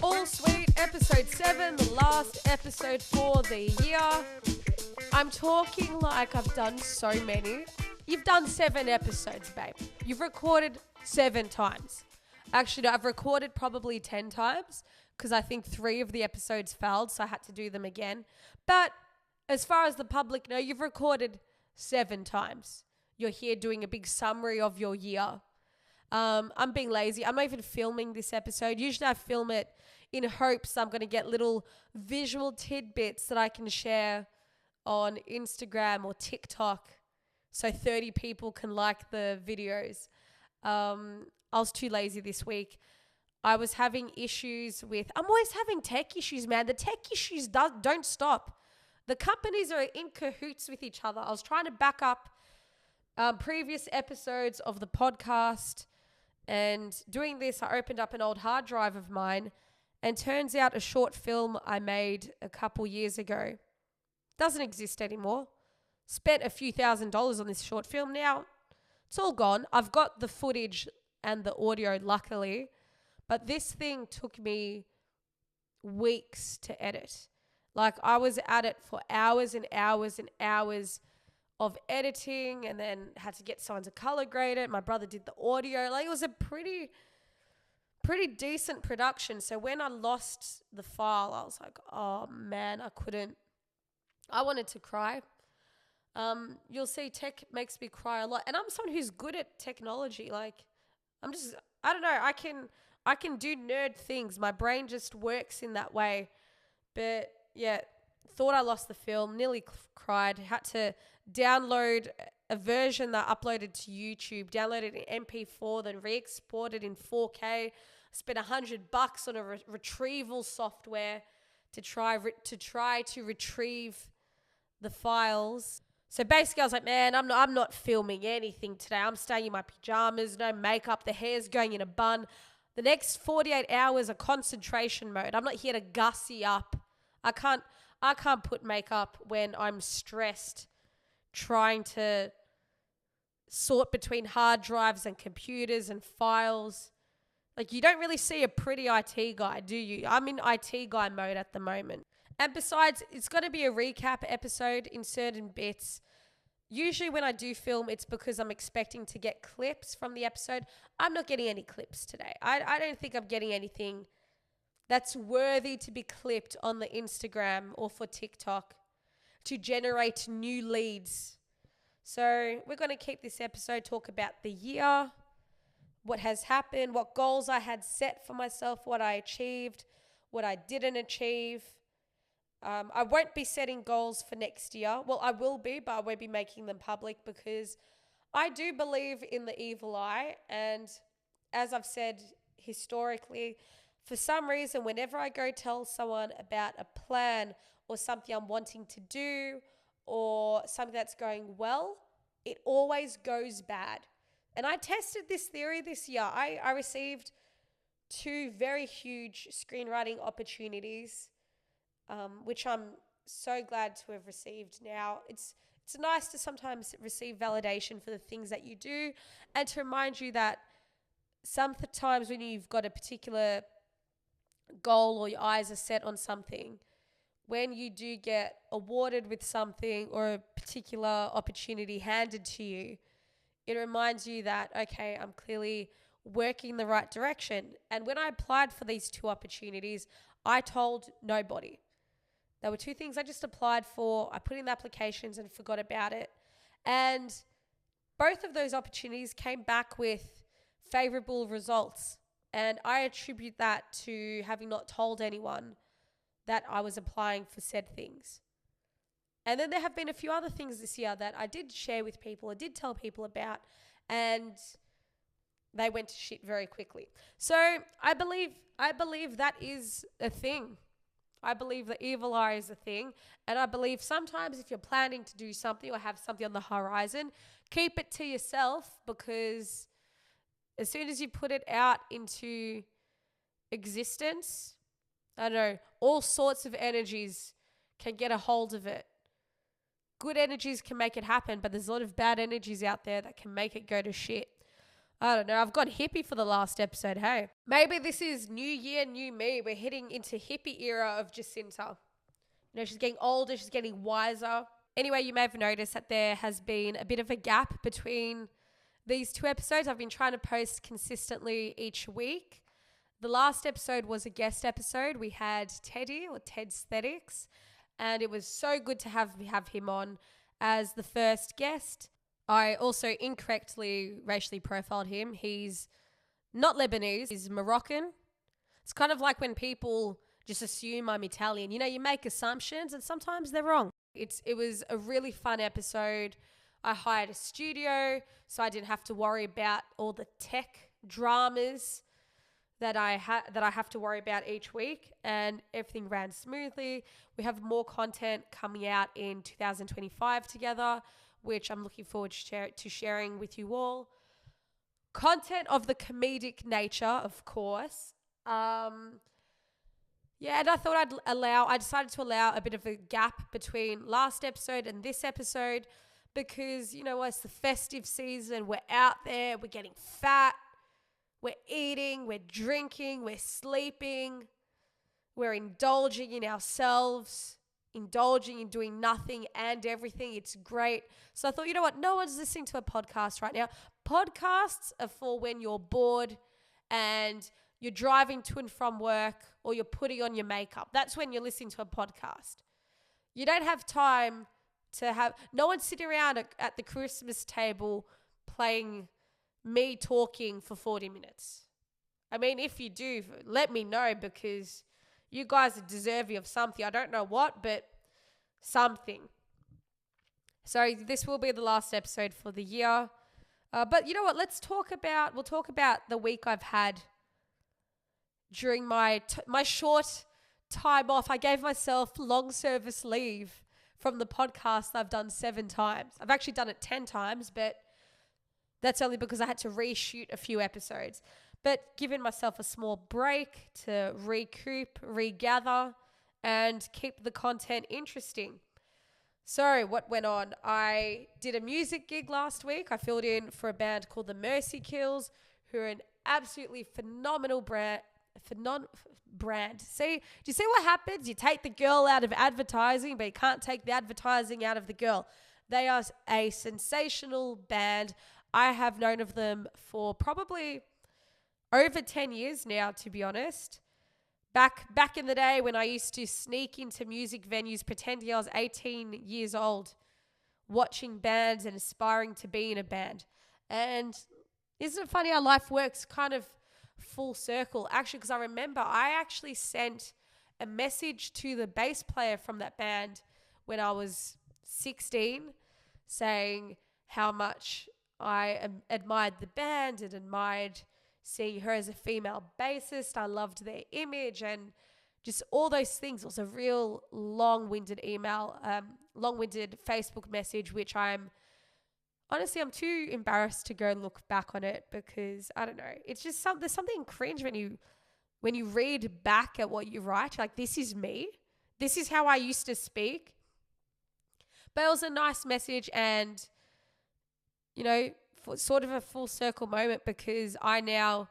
All Sweet, episode 7, the last episode for the year. I'm talking like I've done so many. You've done 7 episodes, babe. You've recorded 7 times. Actually, no, I've recorded probably 10 times because I think 3 of the episodes failed, so I had to do them again. But as far as the public know, you've recorded 7 times. You're here doing a big summary of your year. I'm being lazy. I'm not even filming this episode. Usually I film it in hopes I'm going to get little visual tidbits that I can share on Instagram or TikTok so 30 people can like the videos. I was too lazy this week. I was having issues with... I'm always having tech issues, man. The tech issues don't stop. The companies are in cahoots with each other. I was trying to back up previous episodes of the podcast, and doing this, I opened up an old hard drive of mine, and turns out a short film I made a couple years ago doesn't exist anymore. Spent a few $1,000s on this short film. Now it's all gone. I've got the footage and the audio, luckily, but this thing took me weeks to edit. Like, I was at it for hours and hours and hours of editing, and then had to get someone to color grade it. My brother did the audio. Like, it was a pretty decent production. So when I lost the file, I was like, oh man, I wanted to cry. You'll see tech makes me cry a lot. And I'm someone who's good at technology. Like, I don't know, I can do nerd things. My brain just works in that way. But yeah, thought I lost the film, nearly cried, had to download a version that I uploaded to YouTube, downloaded in MP4, then re-exported in 4K. Spent $100 on a retrieval software to try to retrieve the files. So basically, I was like, man, I'm not filming anything today. I'm staying in my pajamas, no makeup, the hair's going in a bun. The next 48 hours are concentration mode. I'm not here to gussy up. I can't put makeup when I'm stressed trying to sort between hard drives and computers and files. Like, you don't really see a pretty IT guy, do you? I'm in IT guy mode at the moment. And besides, it's got to be a recap episode in certain bits. Usually when I do film, it's because I'm expecting to get clips from the episode. I'm not getting any clips today. I don't think I'm getting anything that's worthy to be clipped on the Instagram or for TikTok to generate new leads. So we're going to keep this episode, talk about the year, what has happened, what goals I had set for myself, what I achieved, what I didn't achieve. I won't be setting goals for next year. Well, I will be, but I won't be making them public because I do believe in the evil eye. And as I've said historically, for some reason, whenever I go tell someone about a plan or something I'm wanting to do or something that's going well, it always goes bad. And I tested this theory this year. I received 2 very huge screenwriting opportunities, which I'm so glad to have received now. It's nice to sometimes receive validation for the things that you do, and to remind you that sometimes when you've got a particular goal or your eyes are set on something, when you do get awarded with something or a particular opportunity handed to you, it reminds you that, okay, I'm clearly working in the right direction. And when I applied for these 2 opportunities, I told nobody. There were 2 things I just applied for. I put in the applications and forgot about it. And both of those opportunities came back with favorable results. And I attribute that to having not told anyone that I was applying for said things. And then there have been a few other things this year that I did share with people, I did tell people about, and they went to shit very quickly. So I believe that is a thing. I believe the evil eye is a thing. And I believe sometimes if you're planning to do something or have something on the horizon, keep it to yourself, because as soon as you put it out into existence, I don't know, all sorts of energies can get a hold of it. Good energies can make it happen, but there's a lot of bad energies out there that can make it go to shit. I don't know. I've gone hippie for the last episode. Hey, maybe this is new year, new me. We're hitting into hippie era of Jacinta. You know, she's getting older. She's getting wiser. Anyway, you may have noticed that there has been a bit of a gap between these two episodes. I've been trying to post consistently each week. The last episode was a guest episode. We had Teddy, or Ted'sthetics, and it was so good to have him on as the first guest. I also incorrectly racially profiled him. He's not Lebanese, he's Moroccan. It's kind of like when people just assume I'm Italian. You know, you make assumptions and sometimes they're wrong. It was a really fun episode. I hired a studio so I didn't have to worry about all the tech dramas that I have to worry about each week, and everything ran smoothly. We have more content coming out in 2025 together, which I'm looking forward to sharing with you all. Content of the comedic nature, of course. And I thought I decided to allow a bit of a gap between last episode and this episode because, you know, it's the festive season. We're out there, we're getting fat, we're eating, we're drinking, we're sleeping, we're indulging in ourselves, indulging in doing nothing and everything. It's great. So I thought, you know what? No one's listening to a podcast right now. Podcasts are for when you're bored and you're driving to and from work or you're putting on your makeup. That's when you're listening to a podcast. You don't have time to have... No one's sitting around at the Christmas table playing me talking for 40 minutes. I mean, if you do, let me know because you guys are deserving of something. I don't know what, but something. So this will be the last episode for the year. But you know what? We'll talk about the week I've had during my short time off. I gave myself long service leave from the podcast I've done 7 times. I've actually done it 10 times, but that's only because I had to reshoot a few episodes. But giving myself a small break to recoup, regather, and keep the content interesting. So what went on? I did a music gig last week. I filled in for a band called the Mercy Kills, who are an absolutely phenomenal brand. See, do you see what happens? You take the girl out of advertising, but you can't take the advertising out of the girl. They are a sensational band. I have known of them for probably over 10 years now, to be honest. Back in the day when I used to sneak into music venues pretending I was 18 years old, watching bands and aspiring to be in a band. And isn't it funny how life works kind of full circle? Actually, because I remember I actually sent a message to the bass player from that band when I was 16 saying how much I admired the band and admired seeing her as a female bassist. I loved their image and just all those things. It was a real long-winded email, long-winded Facebook message, which I'm too embarrassed to go look back on it because I don't know. It's just there's something cringe when you read back at what you write. Like, this is me. This is how I used to speak. But it was a nice message and, you know, for sort of a full circle moment because I now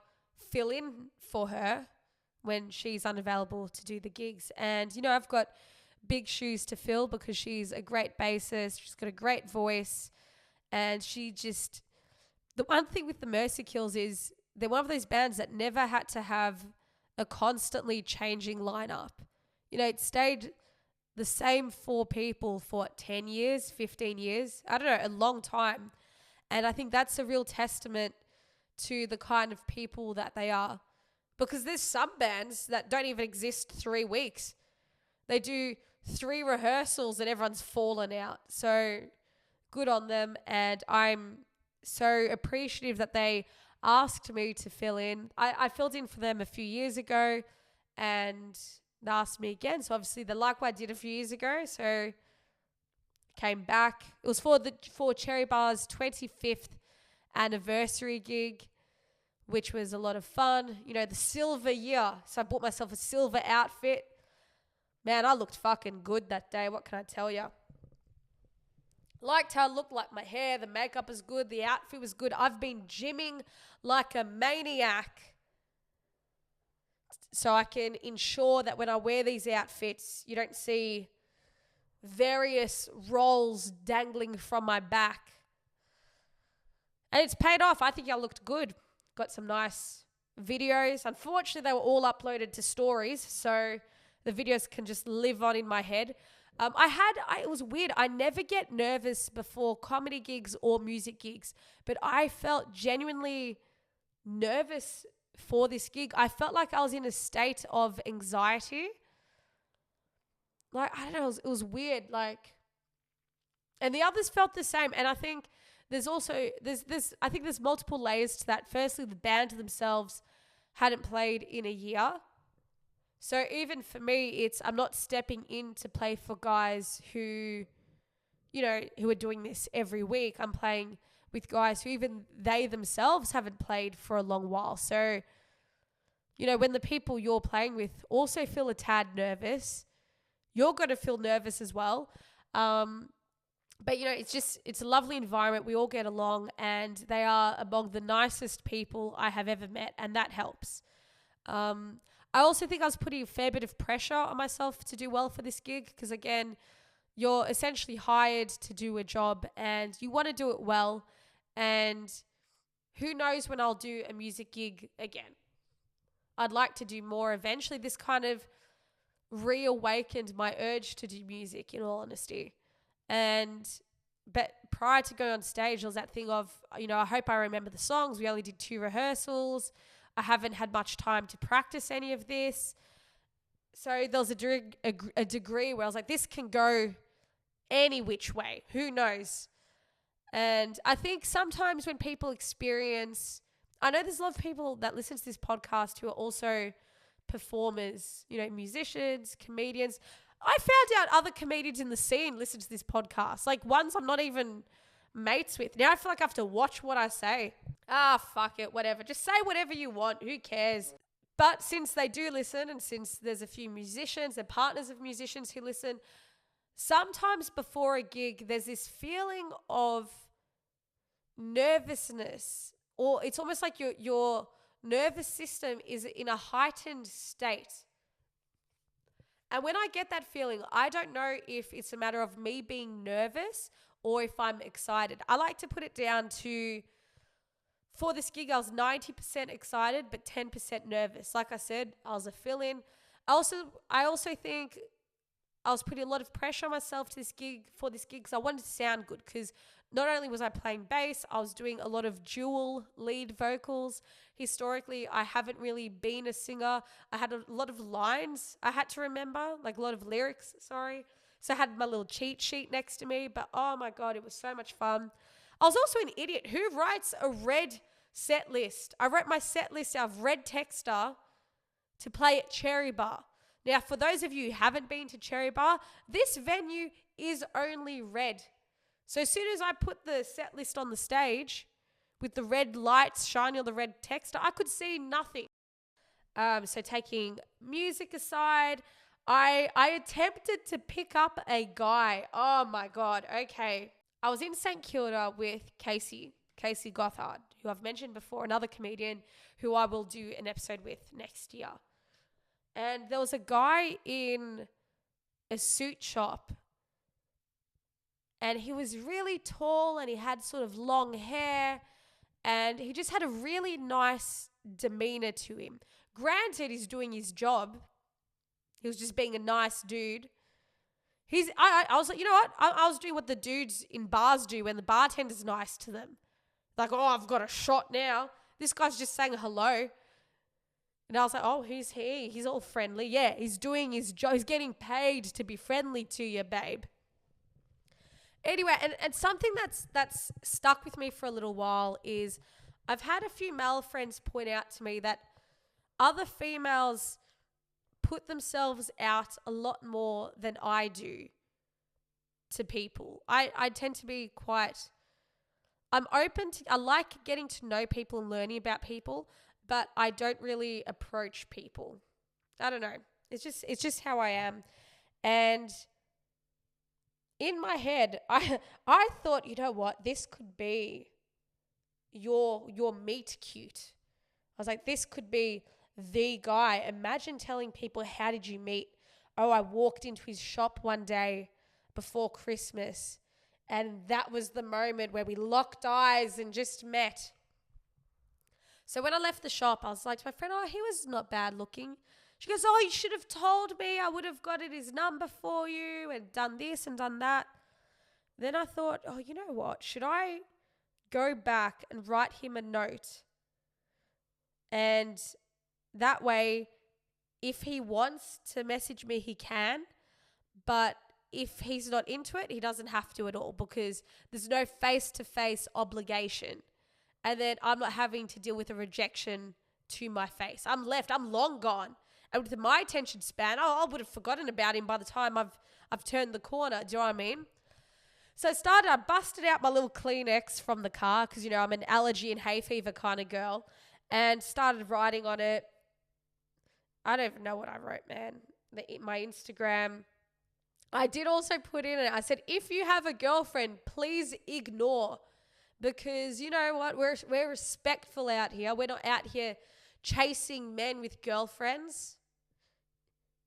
fill in for her when she's unavailable to do the gigs. And, you know, I've got big shoes to fill because she's a great bassist. She's got a great voice. And the one thing with the Mercy Kills is they're one of those bands that never had to have a constantly changing lineup. You know, it stayed the same 4 people for 10 years, 15 years. I don't know, a long time. And I think that's a real testament to the kind of people that they are. Because there's some bands that don't even exist 3 weeks. They do 3 rehearsals and everyone's fallen out. So good on them. And I'm so appreciative that they asked me to fill in. I filled in for them a few years ago and they asked me again. So obviously they like what I did a few years ago. So came back. It was for Cherry Bar's 25th anniversary gig, which was a lot of fun. You know, the silver year. So I bought myself a silver outfit. Man, I looked fucking good that day. What can I tell you? Liked how it looked, like my hair, the makeup was good, the outfit was good. I've been gymming like a maniac so I can ensure that when I wear these outfits, you don't see various rolls dangling from my back. And it's paid off. I think I looked good. Got some nice videos. Unfortunately, they were all uploaded to stories, so the videos can just live on in my head. It was weird. I never get nervous before comedy gigs or music gigs, but I felt genuinely nervous for this gig. I felt like I was in a state of anxiety. Like, I don't know, it was weird. Like, and the others felt the same. And I think there's multiple layers to that. Firstly, the band themselves hadn't played in a year. So even for me, I'm not stepping in to play for guys who are doing this every week. I'm playing with guys who even they themselves haven't played for a long while. So, when the people you're playing with also feel a tad nervous, you're going to feel nervous as well. But it's a lovely environment. We all get along, and they are among the nicest people I have ever met, and that helps. I also think I was putting a fair bit of pressure on myself to do well for this gig because, again, you're essentially hired to do a job and you want to do it well. And who knows when I'll do a music gig again. I'd like to do more eventually. This kind of reawakened my urge to do music, in all honesty. But prior to going on stage, there was that thing of, I hope I remember the songs. We only did 2 rehearsals. I haven't had much time to practice any of this. So there was a degree where I was like, this can go any which way. Who knows? And I think sometimes when people I know there's a lot of people that listen to this podcast who are also performers, musicians, comedians. I found out other comedians in the scene listen to this podcast. Like ones I'm not even mates with. Now I feel like I have to watch what I say. Fuck it, whatever. Just say whatever you want. Who cares? But since they do listen, and since there's a few musicians and partners of musicians who listen, sometimes before a gig, there's this feeling of nervousness, or it's almost like your nervous system is in a heightened state. And when I get that feeling, I don't know if it's a matter of me being nervous or if I'm excited. I like to put it down to, for this gig, I was 90% excited, but 10% nervous. Like I said, I was a fill-in. I also think I was putting a lot of pressure on myself for this gig because I wanted to sound good, because not only was I playing bass, I was doing a lot of dual lead vocals. Historically, I haven't really been a singer. I had a lot of lines I had to remember, like a lot of lyrics, sorry. So I had my little cheat sheet next to me, but oh my God, it was so much fun. I was also an idiot. Who writes a red set list? I wrote my set list out of red texter to play at Cherry Bar. Now, for those of you who haven't been to Cherry Bar, this venue is only red. So as soon as I put the set list on the stage with the red lights shining on the red texter, I could see nothing. So taking music aside, I attempted to pick up a guy. Oh my God. Okay. I was in St Kilda with Casey Gothard, who I've mentioned before, another comedian who I will do an episode with next year. And there was a guy in a suit shop, and he was really tall and he had sort of long hair, and he just had a really nice demeanor to him. Granted, he's doing his job. He was just being a nice dude. I was like, you know what? I was doing what the dudes in bars do when the bartender's nice to them. Like, oh, I've got a shot now. This guy's just saying hello. And I was like, oh, who's he? He's all friendly. Yeah, he's doing his job. He's getting paid to be friendly to you, babe. Anyway, and something that's stuck with me for a little while is I've had a few male friends point out to me that other females put themselves out a lot more than I do to people. I tend to be I'm open to, I like getting to know people and learning about people, but I don't really approach people. I don't know. It's just how I am. And in my head, I thought, you know what, this could be your meet cute. I was like, this could be the guy. Imagine telling people, how did you meet? Oh, I walked into his shop one day before Christmas, and that was the moment where we locked eyes and just met. So when I left the shop, I was like to my friend, oh, he was not bad looking. She goes, oh, you should have told me. I would have gotten his number for you and done this and done that. Then I thought, oh, you know what? Should I go back and write him a note? And that way, if he wants to message me, he can. But if he's not into it, he doesn't have to at all, because there's no face-to-face obligation. And then I'm not having to deal with a rejection to my face. I'm long gone. And with my attention span, I would have forgotten about him by the time I've turned the corner. Do you know what I mean? So I busted out my little Kleenex from the car, because, I'm an allergy and hay fever kind of girl, and started writing on it. I don't even know what I wrote, man. My Instagram. I did also put in it, I said, if you have a girlfriend, please ignore. Because you know what? We're respectful out here. We're not out here chasing men with girlfriends.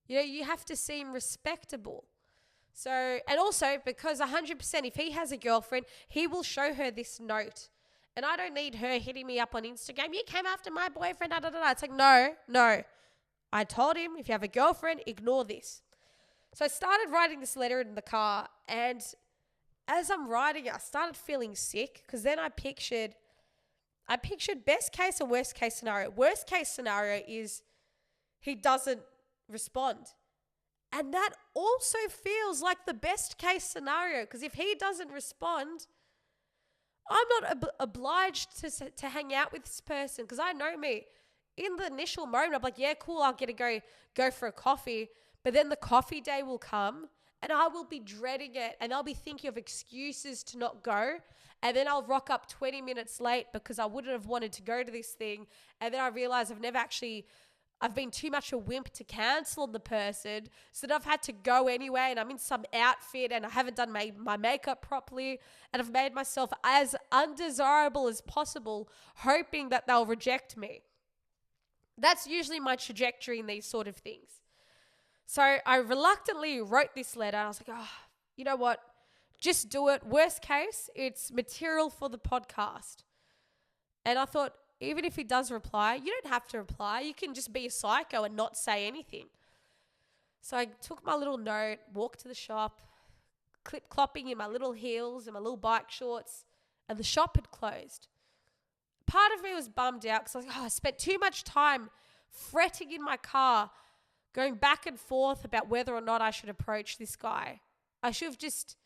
You have to seem respectable. So, and also because 100%, if he has a girlfriend, he will show her this note. And I don't need her hitting me up on Instagram. You came after my boyfriend. Da, da, da, da. It's like, no. I told him, if you have a girlfriend, ignore this. So I started writing this letter in the car, and as I'm writing it, I started feeling sick, because then I pictured best case and worst case scenario. Worst case scenario is he doesn't respond. And that also feels like the best case scenario, because if he doesn't respond, I'm not obliged to hang out with this person, because I know me. In the initial moment, I'm like, yeah, cool, I'll get to go for a coffee. But then the coffee day will come, and I will be dreading it, and I'll be thinking of excuses to not go. And then I'll rock up 20 minutes late because I wouldn't have wanted to go to this thing. And then I realize I've been too much a wimp to cancel on the person. So then I've had to go anyway, and I'm in some outfit, and I haven't done my makeup properly, and I've made myself as undesirable as possible, hoping that they'll reject me. That's usually my trajectory in these sort of things. So I reluctantly wrote this letter. I was like, oh, you know what? Just do it. Worst case, it's material for the podcast. And I thought, even if he does reply, you don't have to reply. You can just be a psycho and not say anything. So I took my little note, walked to the shop, clip-clopping in my little heels and my little bike shorts, and the shop had closed. Part of me was bummed out, because I was like, I spent too much time fretting in my car, going back and forth about whether or not I should approach this guy. I should have just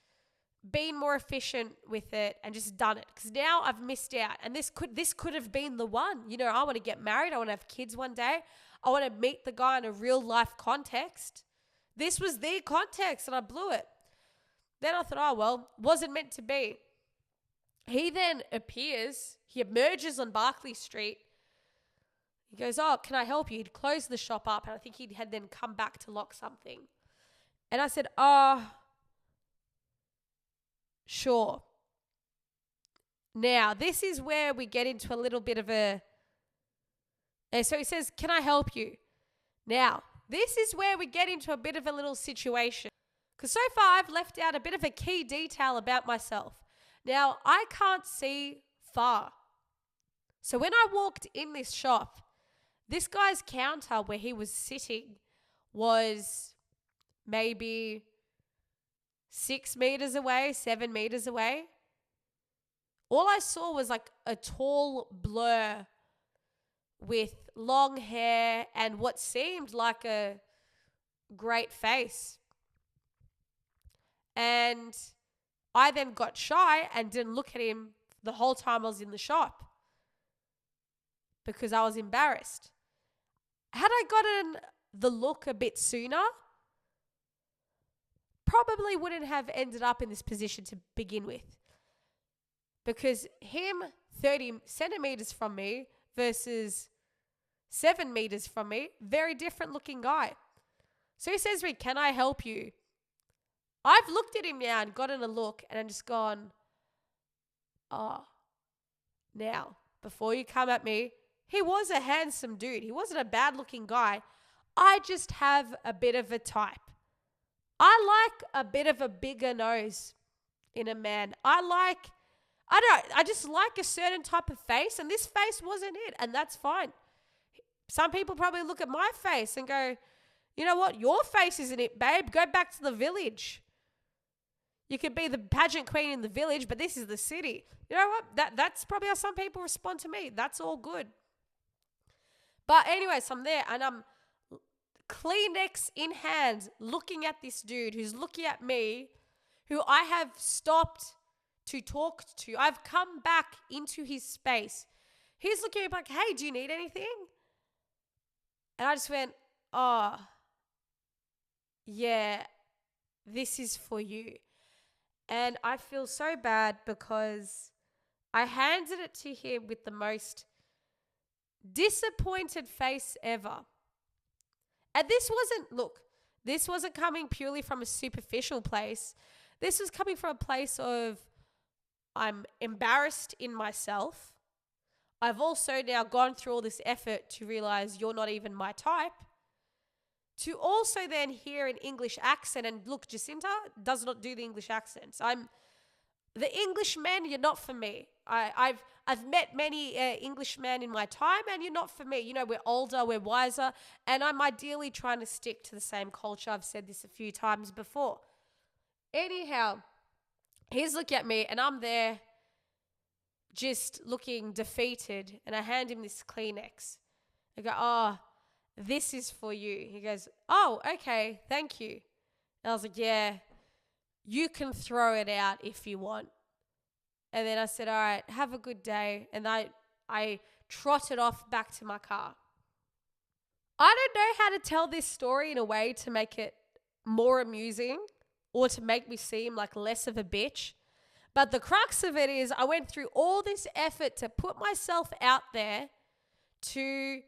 been more efficient with it and just done it, because now I've missed out. And this could have been the one. I want to get married. I want to have kids one day. I want to meet the guy in a real life context. This was the context, and I blew it. Then I thought, oh, well, wasn't meant to be. He then he emerges on Barclay Street. He goes, oh, can I help you? He'd closed the shop up, and I think he had then come back to lock something. And I said, oh, sure. Now, this is where we get into a little bit of and so he says, can I help you? Now, this is where we get into a bit of a little situation. Because so far, I've left out a bit of a key detail about myself. Now, I can't see far. So when I walked in this shop, this guy's counter where he was sitting was maybe 6 meters away, 7 meters away. All I saw was like a tall blur with long hair and what seemed like a great face. And I then got shy and didn't look at him the whole time I was in the shop, because I was embarrassed. Had I gotten the look a bit sooner, probably wouldn't have ended up in this position to begin with. Because him 30 centimeters from me versus 7 meters from me, very different looking guy. So he says to me, can I help you? I've looked at him now and gotten a look and I'm just gone, oh, now, before you come at me, he was a handsome dude. He wasn't a bad looking guy. I just have a bit of a type. I like a bit of a bigger nose in a man. I just like a certain type of face, and this face wasn't it, and that's fine. Some people probably look at my face and go, you know what? Your face isn't it, babe. Go back to the village. You could be the pageant queen in the village, but this is the city. You know what? That's probably how some people respond to me. That's all good. But anyways, I'm there and I'm Kleenex in hand looking at this dude who's looking at me, who I have stopped to talk to. I've come back into his space. He's looking at me like, hey, do you need anything? And I just went, oh, yeah, this is for you. And I feel so bad because I handed it to him with the most disappointed face ever. And this wasn't coming purely from a superficial place. This was coming from a place of, I'm embarrassed in myself. I've also now gone through all this effort to realize you're not even my type. To also then hear an English accent, and look, Jacinta does not do the English accents. The Englishman, you're not for me. I've met many Englishmen in my time, and you're not for me. You know, we're older, we're wiser, and I'm ideally trying to stick to the same culture. I've said this a few times before. Anyhow, he's looking at me, and I'm there just looking defeated, and I hand him this Kleenex. I go, oh, this is for you. He goes, oh, okay, thank you. And I was like, yeah, you can throw it out if you want. And then I said, all right, have a good day. And I trotted off back to my car. I don't know how to tell this story in a way to make it more amusing or to make me seem like less of a bitch. But the crux of it is I went through all this effort to put myself out there to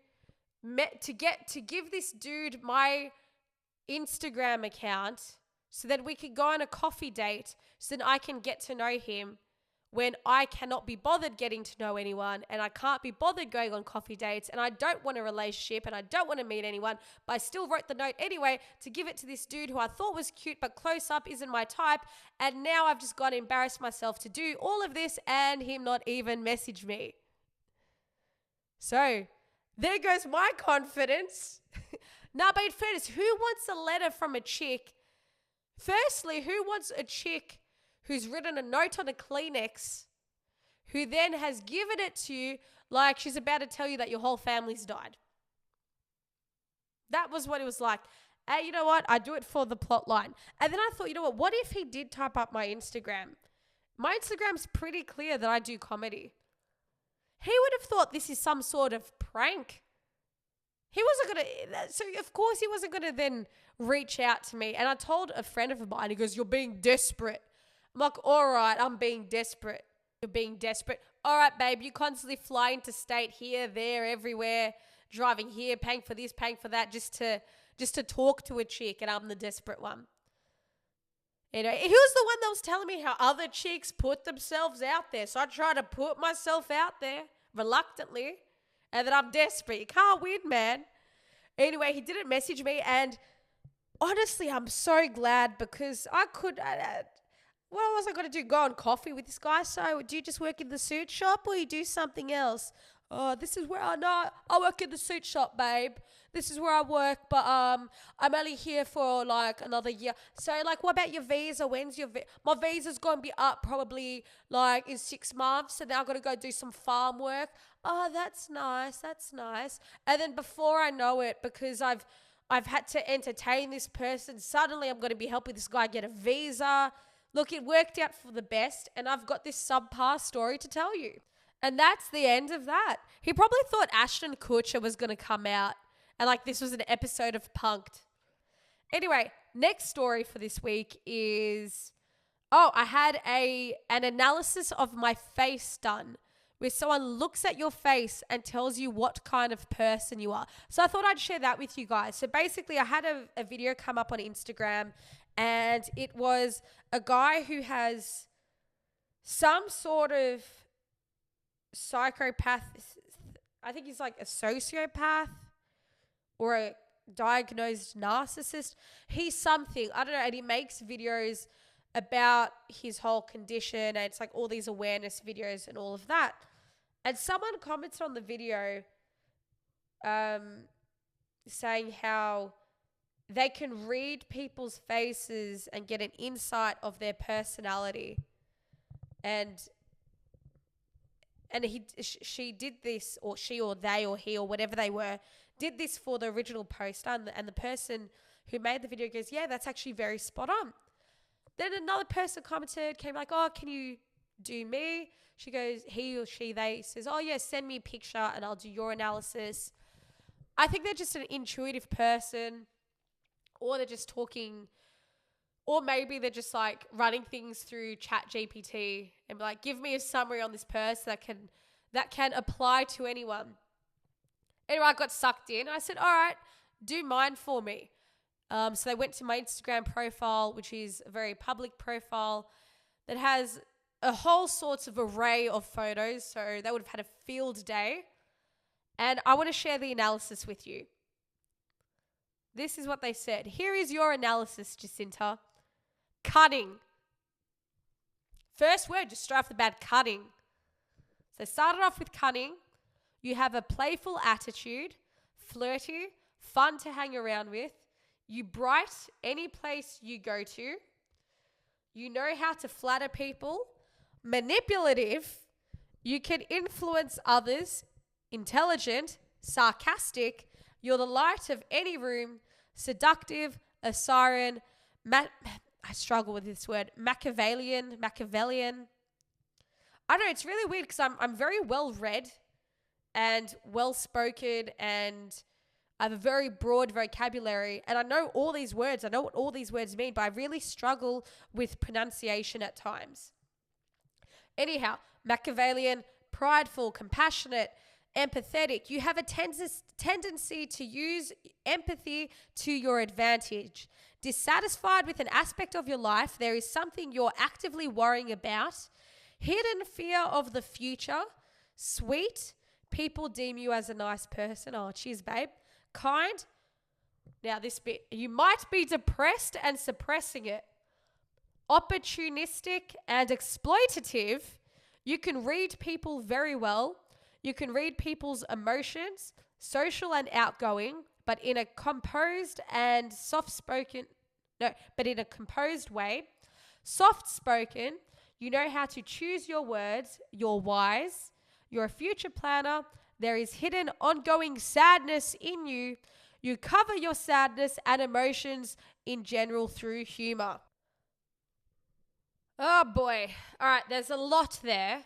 give this dude my Instagram account so that we could go on a coffee date so that I can get to know him when I cannot be bothered getting to know anyone and I can't be bothered going on coffee dates and I don't want a relationship and I don't want to meet anyone, but I still wrote the note anyway to give it to this dude who I thought was cute but close up isn't my type, and now I've just got to embarrass myself to do all of this and him not even message me. So there goes my confidence. Now, but in fairness, who wants a letter from a chick? Firstly, who wants a chick who's written a note on a Kleenex, who then has given it to you like she's about to tell you that your whole family's died? That was what it was like. And you know what? I do it for the plot line. And then I thought, you know what if he did type up my Instagram? My Instagram's pretty clear that I do comedy. He would have thought this is some sort of prank. He wasn't going to, so of course he wasn't going to then reach out to me. And I told a friend of mine, he goes, you're being desperate. I'm like, all right, I'm being desperate. You're being desperate. All right, babe, you constantly fly interstate here, there, everywhere, driving here, paying for this, paying for that, just to talk to a chick, and I'm the desperate one. You know, he was the one that was telling me how other chicks put themselves out there. So I try to put myself out there reluctantly, and then I'm desperate. You can't win, man. Anyway, he didn't message me, and honestly, I'm so glad because I could. What was I going to do? Go on coffee with this guy? So do you just work in the suit shop or you do something else? Oh, this is where I work in the suit shop, babe. This is where I work, but I'm only here for like another year. So like, what about your visa? When's your my visa's going to be up probably like in 6 months. So now I've got to go do some farm work. Oh, that's nice. That's nice. And then before I know it, because I've had to entertain this person, suddenly I'm going to be helping this guy get a visa. Look, it worked out for the best, and I've got this subpar story to tell you. And that's the end of that. He probably thought Ashton Kutcher was going to come out and like this was an episode of Punk'd. Anyway, next story for this week is, I had an analysis of my face done where someone looks at your face and tells you what kind of person you are. So I thought I'd share that with you guys. So basically I had a video come up on Instagram And it was a guy who has some sort of psychopath. I think he's like a sociopath or a diagnosed narcissist. He's something, I don't know, and he makes videos about his whole condition, and it's like all these awareness videos and all of that. And someone commented on the video saying how they can read people's faces and get an insight of their personality. And she did this, or she or they or he or whatever they were, did this for the original poster. And the person who made the video goes, yeah, that's actually very spot on. Then another person commented, came like, oh, can you do me? She goes, he or she, they says, oh yeah, send me a picture and I'll do your analysis. I think they're just an intuitive person, or they're just talking, or maybe they're just like running things through Chat GPT and be like, give me a summary on this person that can apply to anyone. Anyway, I got sucked in. I said, all right, do mine for me. So they went to my Instagram profile, which is a very public profile that has a whole sorts of array of photos. So they would have had a field day. And I want to share the analysis with you. This is what they said. Here is your analysis, Jacinta. Cunning. First word, just straight off the bat, cunning. So started off with cunning. You have a playful attitude, flirty, fun to hang around with. You bright any place you go to. You know how to flatter people. Manipulative. You can influence others. Intelligent, sarcastic. You're the light of any room. Seductive, a siren. I struggle with this word. Machiavellian. I don't know, it's really weird because I'm very well read and well spoken, and I have a very broad vocabulary, and I know all these words. I know what all these words mean, but I really struggle with pronunciation at times. Anyhow, Machiavellian, prideful, compassionate, empathetic. You have a tendency to use empathy to your advantage. Dissatisfied with an aspect of your life, there is something you're actively worrying about. Hidden fear of the future. Sweet. People deem you as a nice person. Oh, cheers, babe. Kind. Now this bit, you might be depressed and suppressing it. Opportunistic and exploitative. You can read people very well. You can read people's emotions. Social and outgoing, but in a composed and in a composed way. Soft-spoken. You know how to choose your words. You're wise. You're a future planner. There is hidden ongoing sadness in you. You cover your sadness and emotions in general through humor. Oh boy. All right, there's a lot there.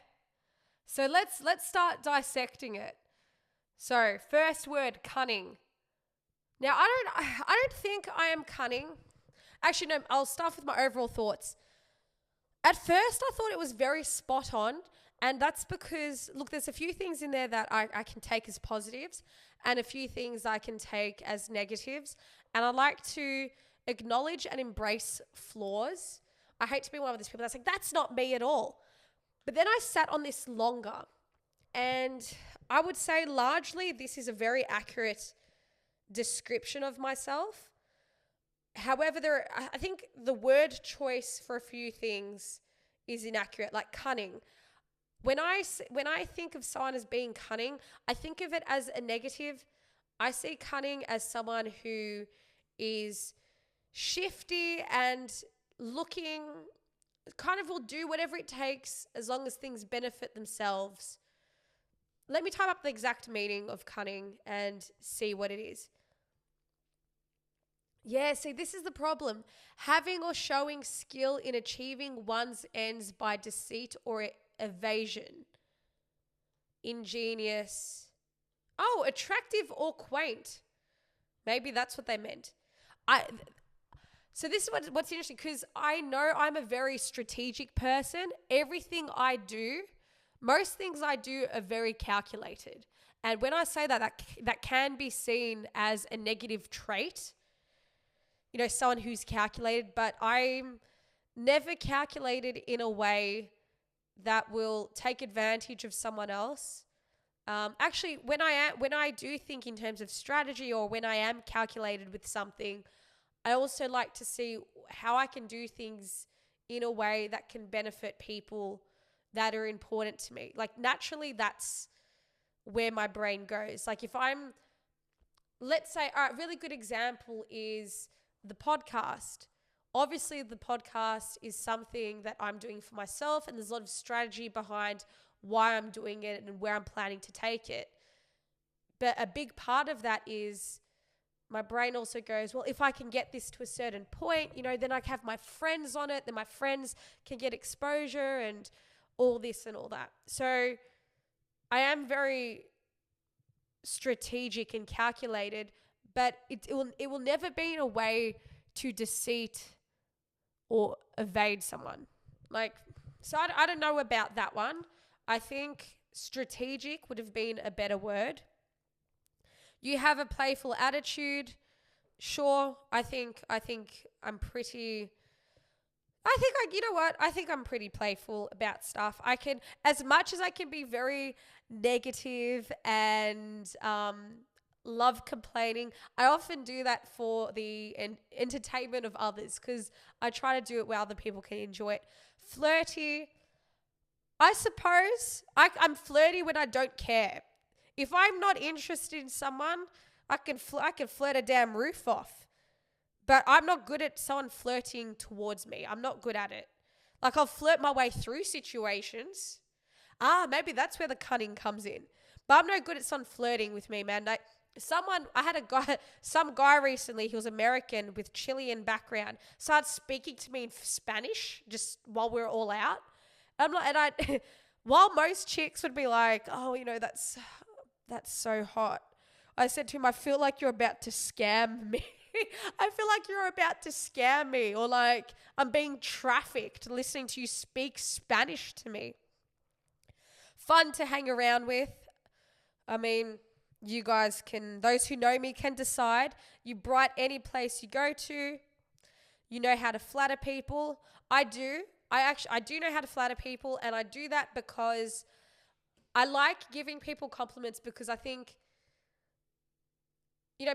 So let's start dissecting it. So, first word, cunning. Now, I don't think I am cunning. Actually, no, I'll start with my overall thoughts. At first, I thought it was very spot on. And that's because, look, there's a few things in there that I can take as positives and a few things I can take as negatives. And I like to acknowledge and embrace flaws. I hate to be one of those people that's like, that's not me at all. But then I sat on this longer, and I would say largely this is a very accurate description of myself. However, I think the word choice for a few things is inaccurate, like cunning. When I think of someone as being cunning, I think of it as a negative. I see cunning as someone who is shifty and looking, kind of will do whatever it takes as long as things benefit themselves. Let me type up the exact meaning of cunning and see what it is. Yeah, see, this is the problem. Having or showing skill in achieving one's ends by deceit or evasion. Ingenious. Oh, attractive or quaint. Maybe that's what they meant. So this is what's interesting, because I know I'm a very strategic person. Everything I do, most things I do are very calculated. And when I say that can be seen as a negative trait. someone who's calculated, but I'm never calculated in a way that will take advantage of someone else. Actually, when I do think in terms of strategy, or when I am calculated with something, I also like to see how I can do things in a way that can benefit people that are important to me. Like, naturally, that's where my brain goes. Like, let's say, all right, really good example is the podcast. Obviously, the podcast is something that I'm doing for myself, and there's a lot of strategy behind why I'm doing it and where I'm planning to take it. But a big part of that is my brain also goes, well, if I can get this to a certain point, then I can have my friends on it, then my friends can get exposure and all this and all that. So I am very strategic and calculated, but it will never be in a way to deceit or evade someone. Like, so I don't know about that one. I think strategic would have been a better word. You have a playful attitude. Sure, I think I'm pretty. I think I'm pretty playful about stuff. I can, as much as I can be very negative and love complaining, I often do that for the entertainment of others, because I try to do it where other people can enjoy it. Flirty, I suppose. I'm flirty when I don't care. If I'm not interested in someone, I can flirt a damn roof off. But I'm not good at someone flirting towards me. I'm not good at it. Like, I'll flirt my way through situations. Maybe that's where the cunning comes in. But I'm no good at someone flirting with me, man. Like, I had some guy recently, he was American with Chilean background, started speaking to me in Spanish just while we were all out. While most chicks would be like, oh, that's so hot, I said to him, I feel like you're about to scam me. I feel like you're about to scam me, or like I'm being trafficked listening to you speak Spanish to me. Fun to hang around with. I mean, you guys those who know me can decide. You bright any place you go to. You know how to flatter people. I do. I do know how to flatter people, and I do that because I like giving people compliments, because I think,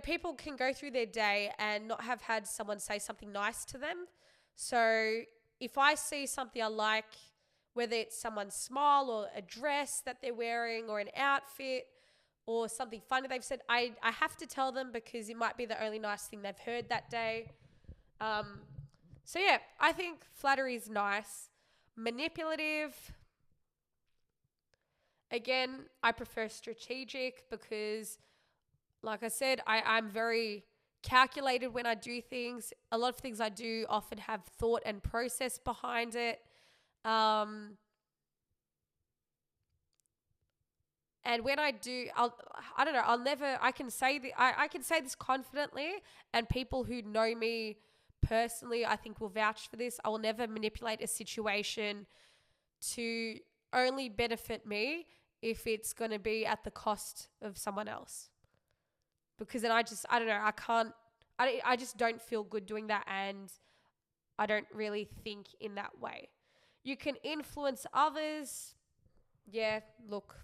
people can go through their day and not have had someone say something nice to them. So if I see something I like, whether it's someone's smile or a dress that they're wearing or an outfit or something funny they've said, I have to tell them, because it might be the only nice thing they've heard that day. So yeah, I think flattery is nice. Manipulative, again, I prefer strategic, because like I said, I'm very calculated when I do things. A lot of things I do often have thought and process behind it. And when I do, I don't know, I can say this confidently, and people who know me personally, I think, will vouch for this. I will never manipulate a situation to only benefit me if it's going to be at the cost of someone else. Because then I don't know, I just don't feel good doing that, and I don't really think in that way. You can influence others. Yeah, look,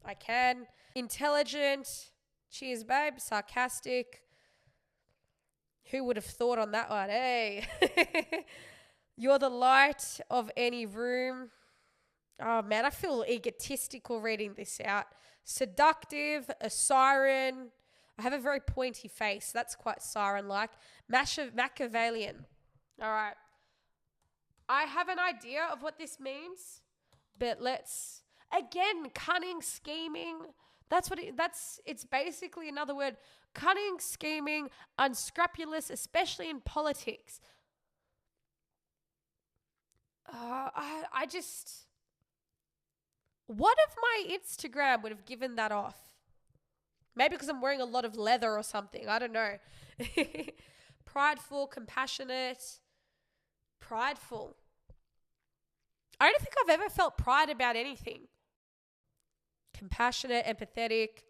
I can. Intelligent. Cheers, babe. Sarcastic. Who would have thought on that one? Hey. You're the light of any room. Oh, man, I feel egotistical reading this out. Seductive. A siren. I have a very pointy face. That's quite siren-like. Machiavellian. All right. I have an idea of what this means, but again, cunning, scheming. It's basically another word. Cunning, scheming, unscrupulous, especially in politics. What if my Instagram would have given that off? Maybe because I'm wearing a lot of leather or something. I don't know. Prideful, compassionate, prideful. I don't think I've ever felt pride about anything. Compassionate, empathetic.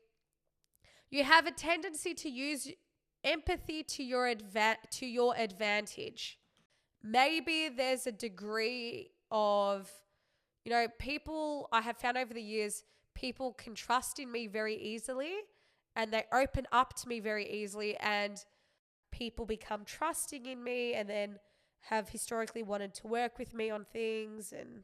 You have a tendency to use empathy to your advantage. Maybe there's a degree of, people I have found over the years, people can trust in me very easily and they open up to me very easily, and people become trusting in me and then have historically wanted to work with me on things. And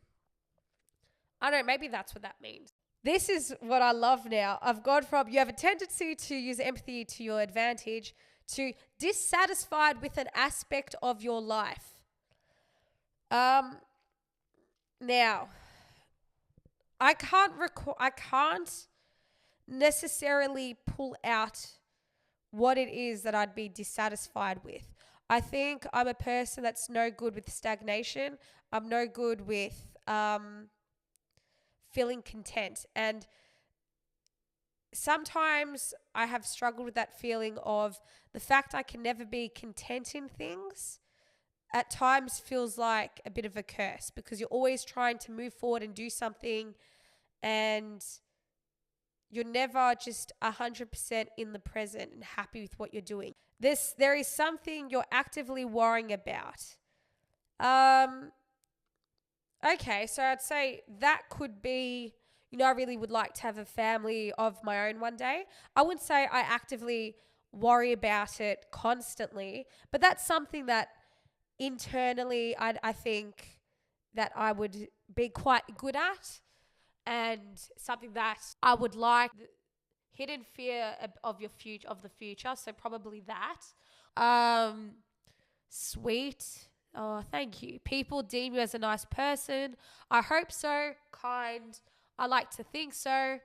I don't know, maybe that's what that means. This is what I love now. I've gone from you have a tendency to use empathy to your advantage to dissatisfied with an aspect of your life. Now, I can't necessarily pull out what it is that I'd be dissatisfied with. I think I'm a person that's no good with stagnation. I'm no good with feeling content. And sometimes I have struggled with that feeling of the fact I can never be content in things. At times feels like a bit of a curse because you're always trying to move forward and do something, and you're never just 100% in the present and happy with what you're doing. There is something you're actively worrying about. Okay, so I'd say that could be, I really would like to have a family of my own one day. I wouldn't say I actively worry about it constantly, but that's something that internally I think that I would be quite good at, and something that I would like. Hidden fear of the future, so probably that. Sweet. Oh, thank you. People deem you as a nice person. I hope so. Kind. I like to think so.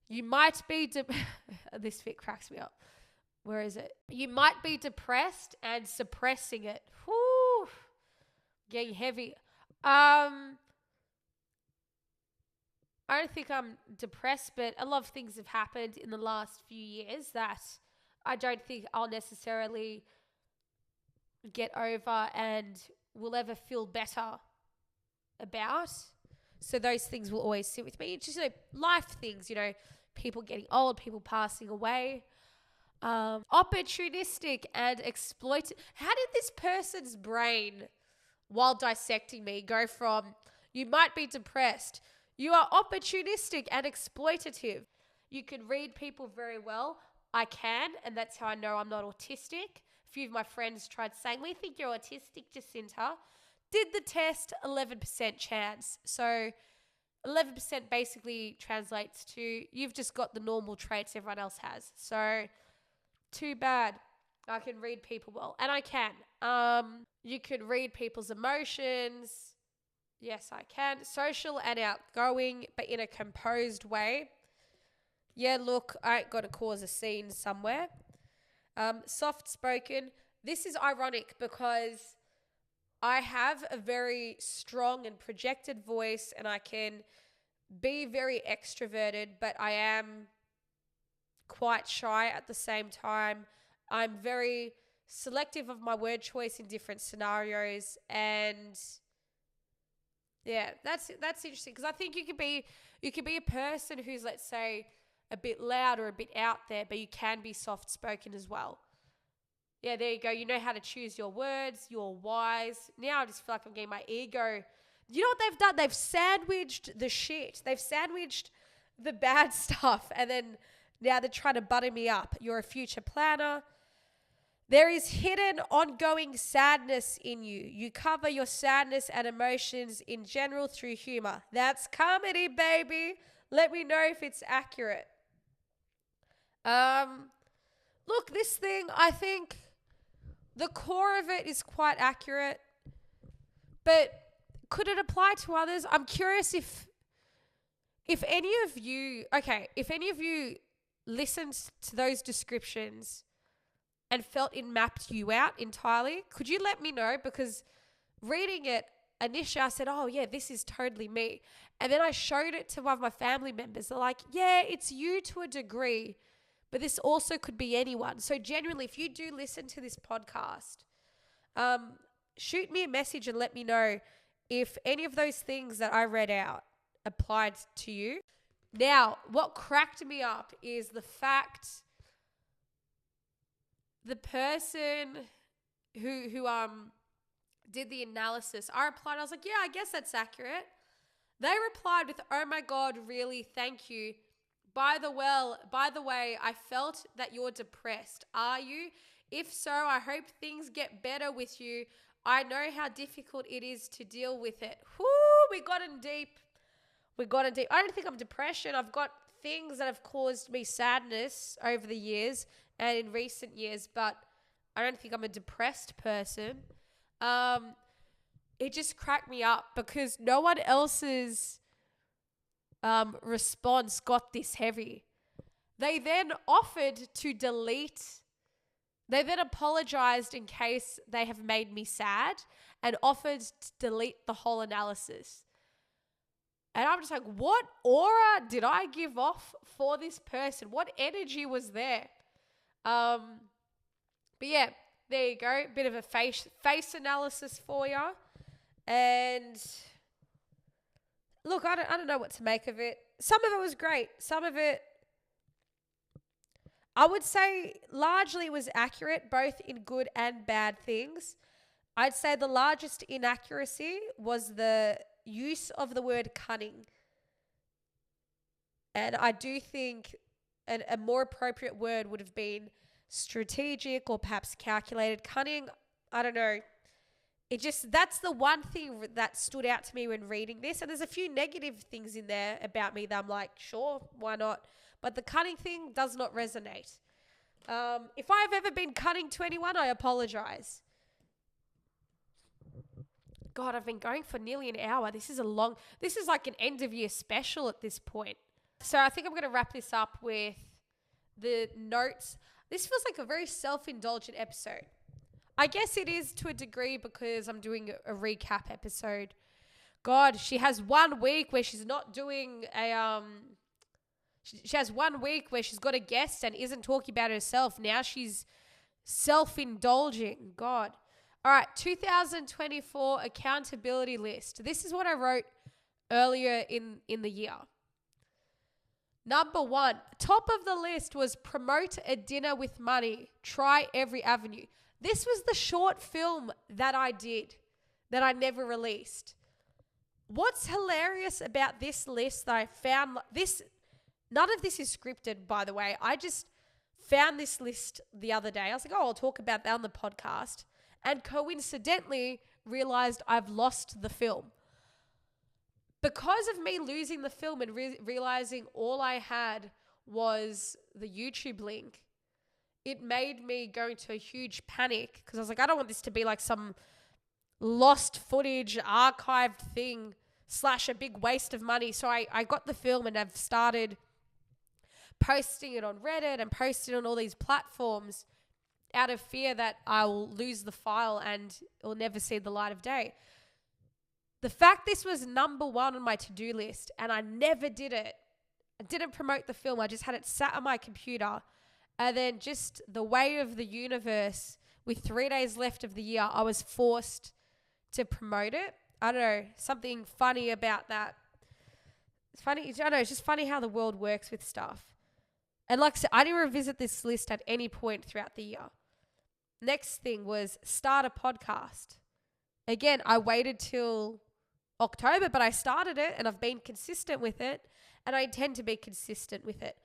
You might be this fit cracks me up. Where is it? You might be depressed and suppressing it. Whew. Getting heavy. I don't think I'm depressed, but a lot of things have happened in the last few years that I don't think I'll necessarily get over and will ever feel better about. So those things will always sit with me. It's just life things, people getting old, people passing away. Opportunistic and exploit. How did this person's brain, while dissecting me, go from you might be depressed, you are opportunistic and exploitative? You can read people very well. I can, and that's how I know I'm not autistic. A few of my friends tried saying, we think you're autistic, Jacinta. Did the test, 11% chance. So 11% basically translates to you've just got the normal traits everyone else has. So too bad. I can read people well. And I can. You can read people's emotions. Yes, I can. Social and outgoing, but in a composed way. Yeah, look, I ain't got to cause a scene somewhere. Soft-spoken. This is ironic because I have a very strong and projected voice and I can be very extroverted, but I am quite shy at the same time. I'm very selective of my word choice in different scenarios, and yeah, that's interesting because I think you could be a person who's, let's say, a bit loud or a bit out there, but you can be soft spoken as well. Yeah, there you go. You know how to choose your words. You're wise. Now I just feel like I'm getting my ego. You know what they've done? They've sandwiched the shit. They've sandwiched the bad stuff, and then now they're trying to butter me up. You're a future planner. There is hidden ongoing sadness in you. You cover your sadness and emotions in general through humor. That's comedy, baby. Let me know if it's accurate. Look, this thing, I think the core of it is quite accurate, but could it apply to others? I'm curious if any of you listened to those descriptions and felt it mapped you out entirely, could you let me know? Because reading it initially, I said, oh yeah, this is totally me. And then I showed it to one of my family members. They're like, yeah, it's you to a degree, but this also could be anyone. So genuinely, if you do listen to this podcast, shoot me a message and let me know if any of those things that I read out applied to you. Now, what cracked me up is the fact the person who did the analysis, I replied, I was like, yeah, I guess that's accurate. They replied with, oh my God, really? Thank you. By the way, I felt that you're depressed. Are you? If so, I hope things get better with you. I know how difficult it is to deal with it. Whoo, we got in deep. I don't think I'm depression. I've got things that have caused me sadness over the years and in recent years, but I don't think I'm a depressed person. It just cracked me up because no one else's response got this heavy. They then offered to delete. They then apologized in case they have made me sad and offered to delete the whole analysis. And I'm just like, what aura did I give off for this person? What energy was there? But yeah, there you go. Bit of a face analysis for you. And look, I don't know what to make of it. Some of it was great. Some of it, I would say largely was accurate, both in good and bad things. I'd say the largest inaccuracy was the use of the word cunning. And I do think a more appropriate word would have been strategic or perhaps calculated. Cunning, I don't know. That's the one thing that stood out to me when reading this. And there's a few negative things in there about me that I'm like, sure, why not? But the cunning thing does not resonate. If I've ever been cunning to anyone, I apologize. God, I've been going for nearly an hour. This is like an end of year special at this point. So I think I'm going to wrap this up with the notes. This feels like a very self-indulgent episode. I guess it is to a degree because I'm doing a recap episode. God, she has 1 week where she's not doing she has 1 week where she's got a guest and isn't talking about herself. Now she's self-indulging. God. All right, 2024 accountability list. This is what I wrote earlier in the year. Number 1, top of the list was promote a dinner with money. Try every avenue. This was the short film that I did that I never released. What's hilarious about this list that I found, none of this is scripted, by the way. I just found this list the other day. I was like, oh, I'll talk about that on the podcast. And coincidentally realized I've lost the film. Because of me losing the film and realizing all I had was the YouTube link, it made me go into a huge panic because I was like, I don't want this to be like some lost footage, archived thing / a big waste of money. So I got the film and I've started posting it on Reddit and posting it on all these platforms out of fear that I'll lose the file and it will never see the light of day. The fact this was number 1 on my to-do list and I never did it, I didn't promote the film, I just had it sat on my computer, and then just the way of the universe, with 3 days left of the year, I was forced to promote it. I don't know, something funny about that. It's funny, I don't know, it's just funny how the world works with stuff. And like I said, I didn't revisit this list at any point throughout the year. Next thing was start a podcast. Again, I waited till October, but I started it and I've been consistent with it and I intend to be consistent with it.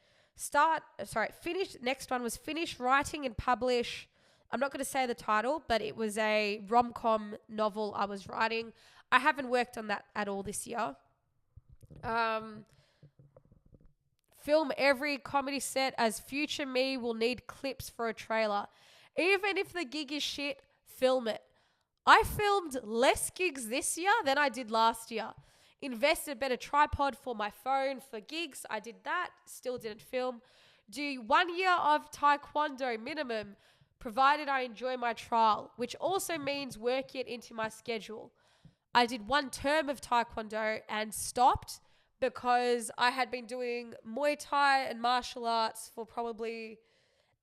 Next one was finish writing and publish. I'm not going to say the title, but it was a rom-com novel I was writing. I haven't worked on that at all this year. Film every comedy set as future me will need clips for a trailer. Even if the gig is shit, film it. I filmed less gigs this year than I did last year. Invested a better tripod for my phone for gigs. I did that. Still didn't film. Do 1 year of taekwondo minimum, provided I enjoy my trial, which also means work it into my schedule. I did 1 term of taekwondo and stopped because I had been doing Muay Thai and martial arts for probably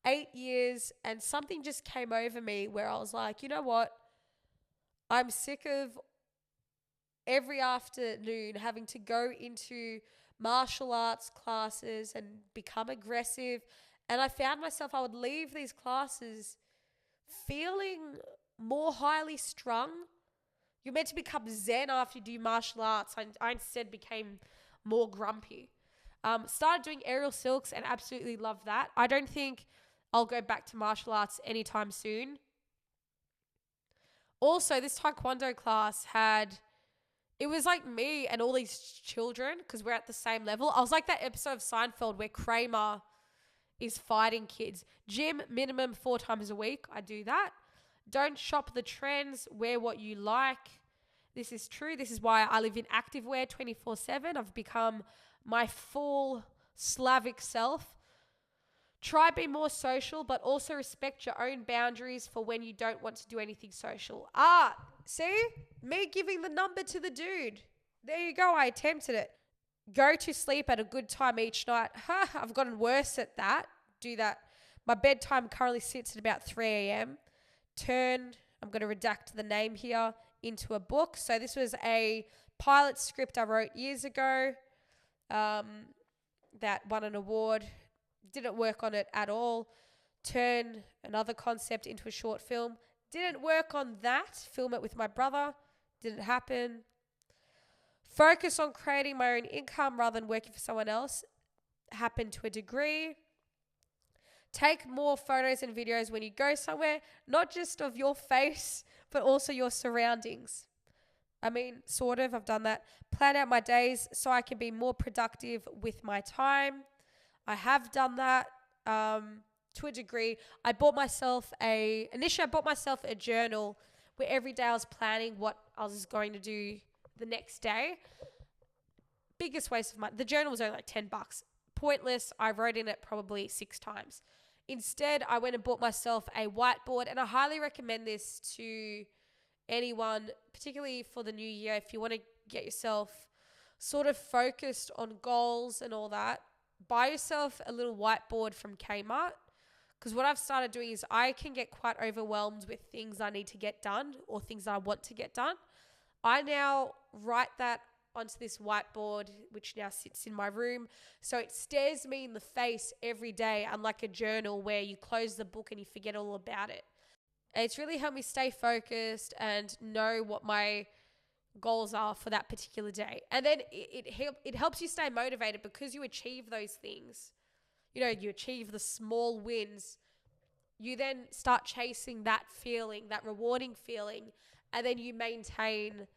8 years, and something just came over me where I was like, you know what? I'm sick of every afternoon having to go into martial arts classes and become aggressive. And I found myself, I would leave these classes feeling more highly strung. You're meant to become zen after you do martial arts. I instead became more grumpy. Started doing aerial silks and absolutely love that. I don't think I'll go back to martial arts anytime soon. Also, this taekwondo class it was like me and all these children because we're at the same level. I was like that episode of Seinfeld where Kramer is fighting kids. Gym minimum 4 times a week. I do that. Don't shop the trends. Wear what you like. This is true. This is why I live in activewear 24/7. I've become my full Slavic self. Try be more social, but also respect your own boundaries for when you don't want to do anything social. See? Me giving the number to the dude. There you go. I attempted it. Go to sleep at a good time each night. I've gotten worse at that. Do that. My bedtime currently sits at about 3 a.m. I'm going to redact the name here, into a book. So this was a pilot script I wrote years ago that won an award. Didn't work on it at all. Turn another concept into a short film. Didn't work on that. Film it with my brother. Didn't happen. Focus on creating my own income rather than working for someone else. Happened to a degree. Take more photos and videos when you go somewhere, not just of your face, but also your surroundings. I mean, sort of, I've done that. Plan out my days so I can be more productive with my time. I have done that to a degree. Initially I bought myself a journal where every day I was planning what I was going to do the next day. Biggest waste of money. The journal was only like $10. Pointless. I wrote in it probably 6 times. Instead, I went and bought myself a whiteboard, and I highly recommend this to anyone, particularly for the new year. If you want to get yourself sort of focused on goals and all that, buy yourself a little whiteboard from Kmart, because what I've started doing is I can get quite overwhelmed with things I need to get done or things I want to get done. I now write that onto this whiteboard, which now sits in my room. So it stares me in the face every day, unlike a journal where you close the book and you forget all about it. And it's really helped me stay focused and know what my goals are for that particular day. And then it helps you stay motivated because you achieve those things. You know, you achieve the small wins. You then start chasing that feeling, that rewarding feeling, and then you maintain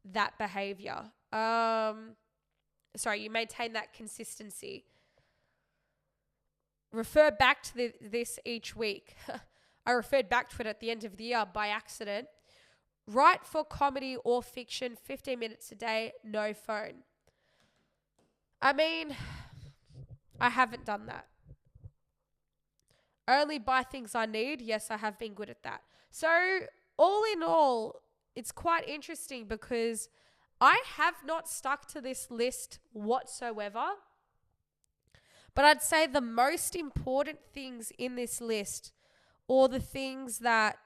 that behavior. You maintain that consistency. Refer back to this each week. I referred back to it at the end of the year by accident. Write for comedy or fiction, 15 minutes a day, no phone. I mean, I haven't done that. Only buy things I need. Yes, I have been good at that. So all in all, it's quite interesting because I have not stuck to this list whatsoever. But I'd say the most important things in this list, or the things that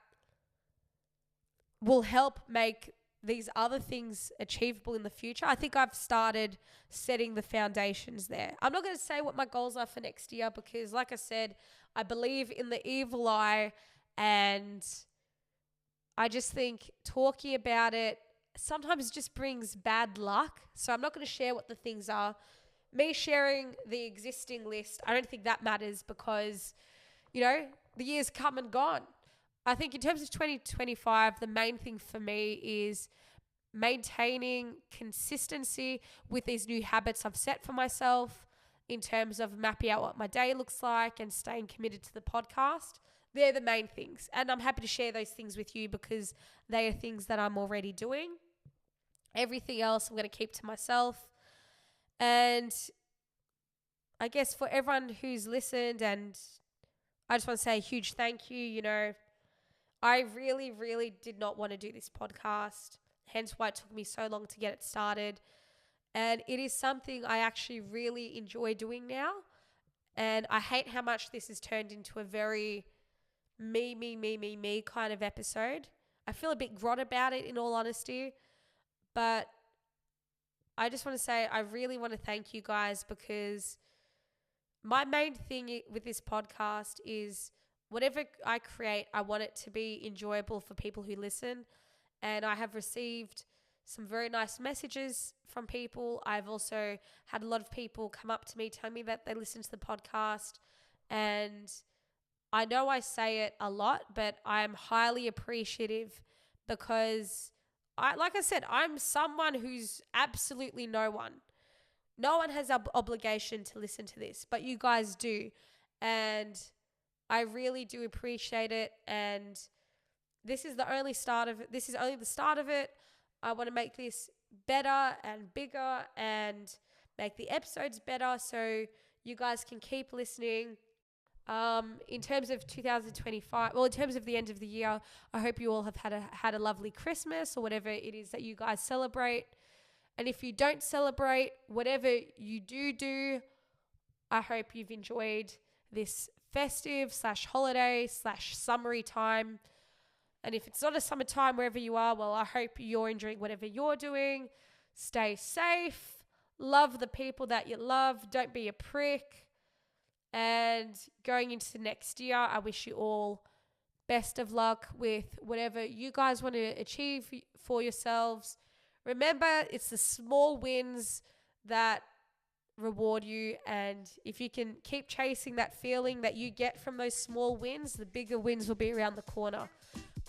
will help make these other things achievable in the future, I think I've started setting the foundations there. I'm not going to say what my goals are for next year because, like I said, I believe in the evil eye, and I just think talking about it sometimes just brings bad luck. So I'm not going to share what the things are. Me sharing the existing list, I don't think that matters because, you know, the year's come and gone. I think in terms of 2025, the main thing for me is maintaining consistency with these new habits I've set for myself in terms of mapping out what my day looks like and staying committed to the podcast. They're the main things. And I'm happy to share those things with you because they are things that I'm already doing. Everything else I'm going to keep to myself. And I guess for everyone who's listened, and I just want to say a huge thank you. You know, I really, really did not want to do this podcast, hence why it took me so long to get it started. And it is something I actually really enjoy doing now. And I hate how much this has turned into a very me kind of episode. I feel a bit grot about it, in all honesty. But I just want to say I really want to thank you guys because my main thing with this podcast is whatever I create, I want it to be enjoyable for people who listen. And I have received some very nice messages from people. I've also had a lot of people come up to me, tell me that they listen to the podcast. And I know I say it a lot, but I'm highly appreciative because like I said, I'm someone who's absolutely no one. No one has obligation to listen to this, but you guys do. And I really do appreciate it. And this is only the start of it. I want to make this better and bigger and make the episodes better so you guys can keep listening. In terms of 2025, in terms of the end of the year, I hope you all have had a lovely Christmas or whatever it is that you guys celebrate. And if you don't celebrate, whatever you do, I hope you've enjoyed this festive / holiday / summery time. And if it's not a summertime wherever you are, well, I hope you're enjoying whatever you're doing. Stay safe. Love the people that you love. Don't be a prick. And going into next year, I wish you all best of luck with whatever you guys want to achieve for yourselves. Remember, it's the small wins that reward you. And if you can keep chasing that feeling that you get from those small wins, the bigger wins will be around the corner.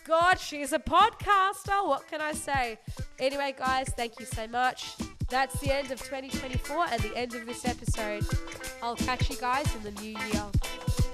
God, she's a podcaster. What can I say? Anyway, guys, thank you so much. That's the end of 2024 and the end of this episode. I'll catch you guys in the new year.